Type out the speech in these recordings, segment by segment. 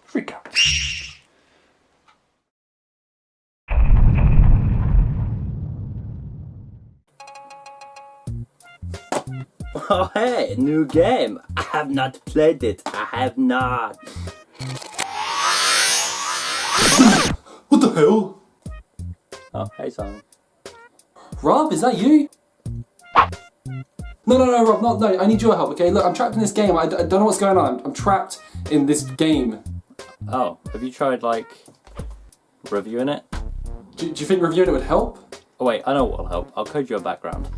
FreakOut. Oh hey, new game. I have not played it. I have not. What the hell? Oh, hey Simon. Rob, is that you? No, Rob, no, I need your help, okay? Look, I'm trapped in this game. I don't know what's going on. I'm trapped in this game. Oh, have you tried, like, reviewing it? Do you think reviewing it would help? Oh wait, I know what will help. I'll code you a background.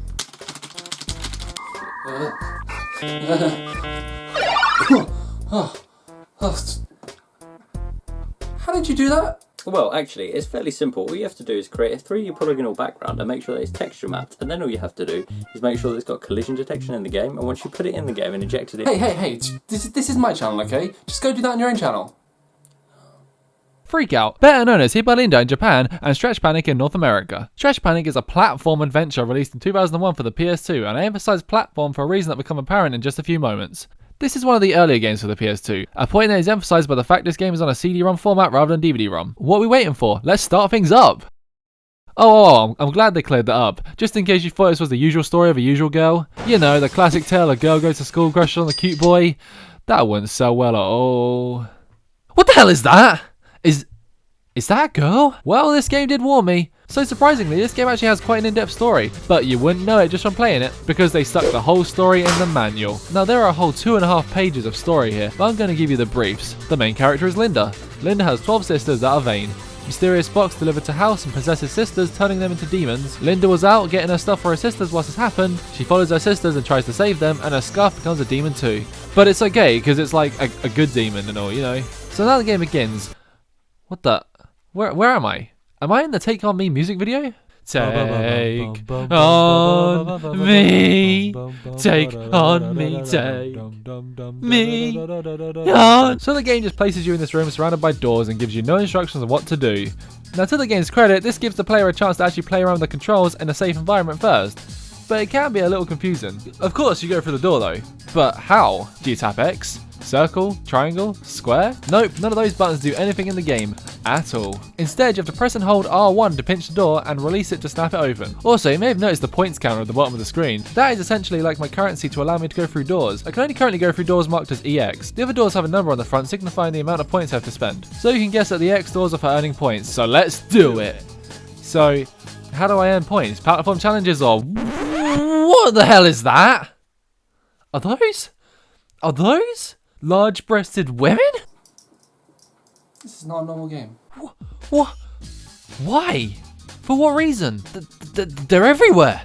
How did you do that? Well, actually, it's fairly simple. All you have to do is create a 3D polygonal background and make sure that it's texture mapped, and then all you have to do is make sure that it's got collision detection in the game, and once you put it in the game and inject it in... Hey, this is my channel, okay? Just go do that on your own channel. FreakOut, better known as Linda in Japan and Stretch Panic in North America. Stretch Panic is a platform adventure released in 2001 for the PS2, and I emphasise platform for a reason that will become apparent in just a few moments. This is one of the earlier games for the PS2, a point that is emphasised by the fact this game is on a CD-ROM format rather than DVD-ROM. What are we waiting for? Let's start things up! I'm glad they cleared that up, just in case you thought this was the usual story of a usual girl. You know, the classic tale of girl goes to school, crushes on the cute boy. That wouldn't sell well at all. What the hell is that? Is that a girl? Well, this game did warn me. So surprisingly, this game actually has quite an in-depth story, but you wouldn't know it just from playing it, because they stuck the whole story in the manual. Now there are a whole 2.5 pages of story here, but I'm going to give you the briefs. The main character is Linda. Linda has 12 sisters that are vain. Mysterious box delivered to house and possesses sisters, turning them into demons. Linda was out getting her stuff for her sisters whilst this happened. She follows her sisters and tries to save them, and her scarf becomes a demon too. But it's okay, because it's like a good demon and all, you know. So now the game begins. What the... Where am I? Am I in the Take On Me music video? Take on me, take on me, take me on. So the game just places you in this room surrounded by doors and gives you no instructions on what to do. Now to the game's credit, this gives the player a chance to actually play around with the controls in a safe environment first. But it can be a little confusing. Of course you go through the door though. But how? Do you tap X? Circle? Triangle? Square? Nope, none of those buttons do anything in the game at all. Instead, you have to press and hold R1 to pinch the door and release it to snap it open. Also, you may have noticed the points counter at the bottom of the screen. That is essentially like my currency to allow me to go through doors. I can only currently go through doors marked as EX. The other doors have a number on the front signifying the amount of points I have to spend. So you can guess that the X doors are for earning points, so let's do it! So, how do I earn points? Platform challenges or... What the hell is that? Are those large-breasted women? This is not a normal game. What? Why? For what reason? They're everywhere.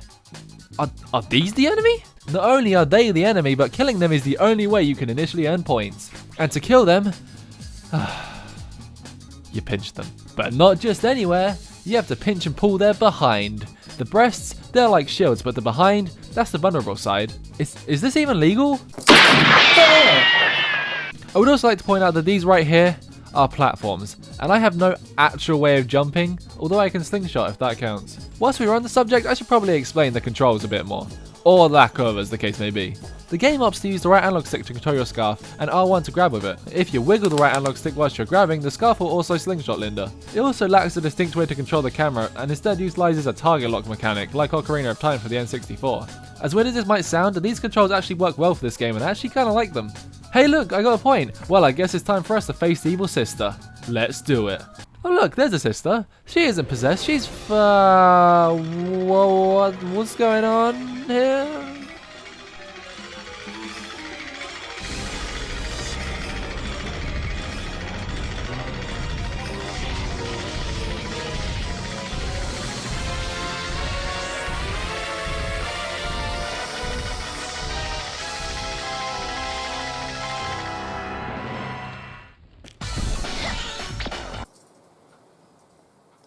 Are these the enemy? Not only are they the enemy, but killing them is the only way you can initially earn points. And to kill them, you pinch them. But not just anywhere. You have to pinch and pull their behind. The breasts, they're like shields, but the behind, that's the vulnerable side. Is this even legal? I would also like to point out that these right here are platforms, and I have no actual way of jumping, although I can slingshot if that counts. Whilst we were on the subject, I should probably explain the controls a bit more, or lack of as the case may be. The game opts to use the right analog stick to control your scarf, and R1 to grab with it. If you wiggle the right analog stick whilst you're grabbing, the scarf will also slingshot Linda. It also lacks a distinct way to control the camera, and instead utilizes a target lock mechanic, like Ocarina of Time for the N64. As weird as this might sound, these controls actually work well for this game, and I actually kinda like them. Hey look, I got a point! Well, I guess it's time for us to face the evil sister. Let's do it. Oh look, there's a sister. She isn't possessed, she's what's going on here?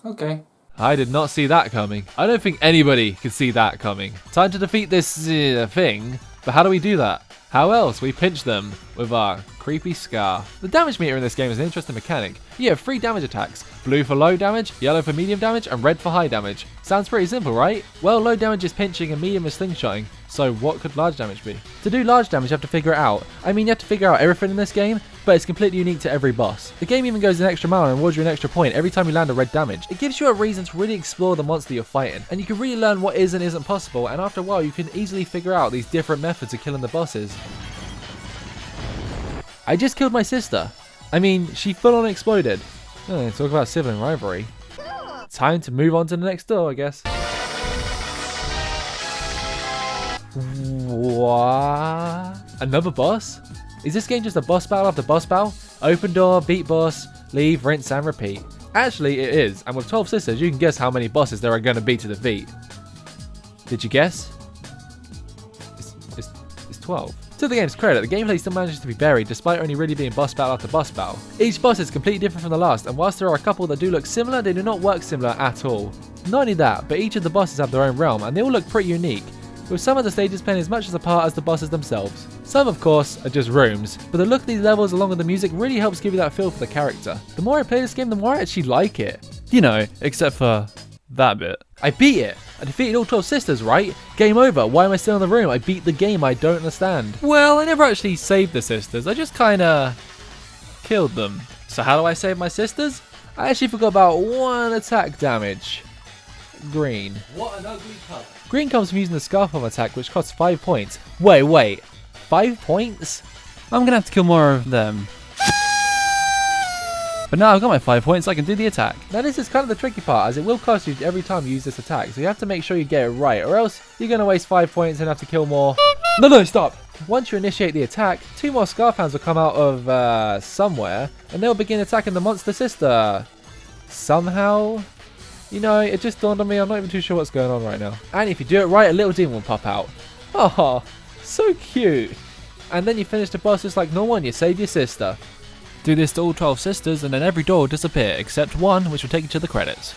Okay. I did not see that coming. I don't think anybody could see that coming. Time to defeat this thing. But how do we do that? How else? We pinch them with our creepy scarf. The damage meter in this game is an interesting mechanic. You have 3 damage attacks. Blue for low damage, yellow for medium damage, and red for high damage. Sounds pretty simple, right? Well, low damage is pinching and medium is slingshotting. So what could large damage be? To do large damage, you have to figure it out. I mean, you have to figure out everything in this game, but it's completely unique to every boss. The game even goes an extra mile and awards you an extra point every time you land a red damage. It gives you a reason to really explore the monster you're fighting, and you can really learn what is and isn't possible, and after a while you can easily figure out these different methods of killing the bosses. I just killed my sister. I mean, she full on exploded. Oh, talk about sibling rivalry. Time to move on to the next door, I guess. What? Another boss? Is this game just a boss battle after boss battle? Open door, beat boss, leave, rinse and repeat. Actually, it is, and with 12 sisters, you can guess how many bosses there are going to be to defeat. Did you guess? It's 12. To the game's credit, the gameplay still manages to be varied despite only really being boss battle after boss battle. Each boss is completely different from the last, and whilst there are a couple that do look similar, they do not work similar at all. Not only that, but each of the bosses have their own realm, and they all look pretty unique, with some of the stages playing as much as a part as the bosses themselves. Some, of course, are just rooms, but the look of these levels along with the music really helps give you that feel for the character. The more I play this game, the more I actually like it. You know, except for that bit. I beat it! I defeated all 12 sisters, right? Game over. Why am I still in the room? I beat the game. I don't understand. Well, I never actually saved the sisters. I just kinda killed them. So how do I save my sisters? I actually forgot about 1 attack damage. Green. What an ugly color. Green comes from using the Scarf Bomb attack, which costs 5 points. Wait. 5 points? I'm gonna have to kill more of them. But now I've got my 5 points, I can do the attack. Now this is kind of the tricky part, as it will cost you every time you use this attack, so you have to make sure you get it right, or else you're going to waste 5 points and have to kill more. No, stop! Once you initiate the attack, 2 more Scarf Hands will come out of somewhere, and they'll begin attacking the monster sister. Somehow? You know, it just dawned on me, I'm not even too sure what's going on right now. And if you do it right, a little demon will pop out. Oh, so cute. And then you finish the boss just like normal and you save your sister. Do this to all 12 sisters and then every door will disappear except one, which will take you to the credits.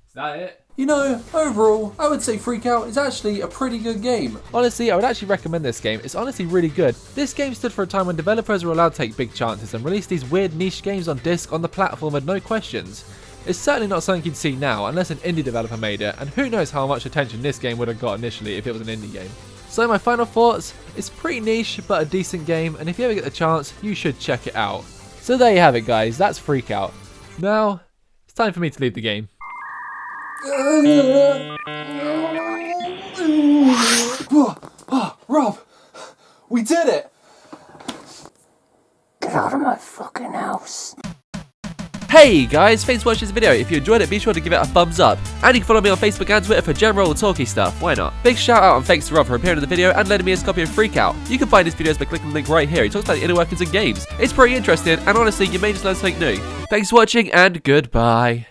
Is that it? You know, overall, I would say FreakOut is actually a pretty good game. Honestly, I would actually recommend this game. It's honestly really good. This game stood for a time when developers were allowed to take big chances and release these weird niche games on disc on the platform with no questions. It's certainly not something you'd see now unless an indie developer made it, and who knows how much attention this game would have got initially if it was an indie game. So my final thoughts, it's pretty niche but a decent game, and if you ever get the chance, you should check it out. So there you have it guys, that's FreakOut. Now, it's time for me to leave the game. Rob, we did it! Get out of my fucking house. Hey guys, thanks for watching this video. If you enjoyed it, be sure to give it a thumbs up. And you can follow me on Facebook and Twitter for general talky stuff, why not? Big shout out and thanks to Rob for appearing in the video and lending me his copy of FreakOut. You can find his videos by clicking the link right here. He talks about the inner workings of games. It's pretty interesting, and honestly, you may just learn something new. Thanks for watching, and goodbye.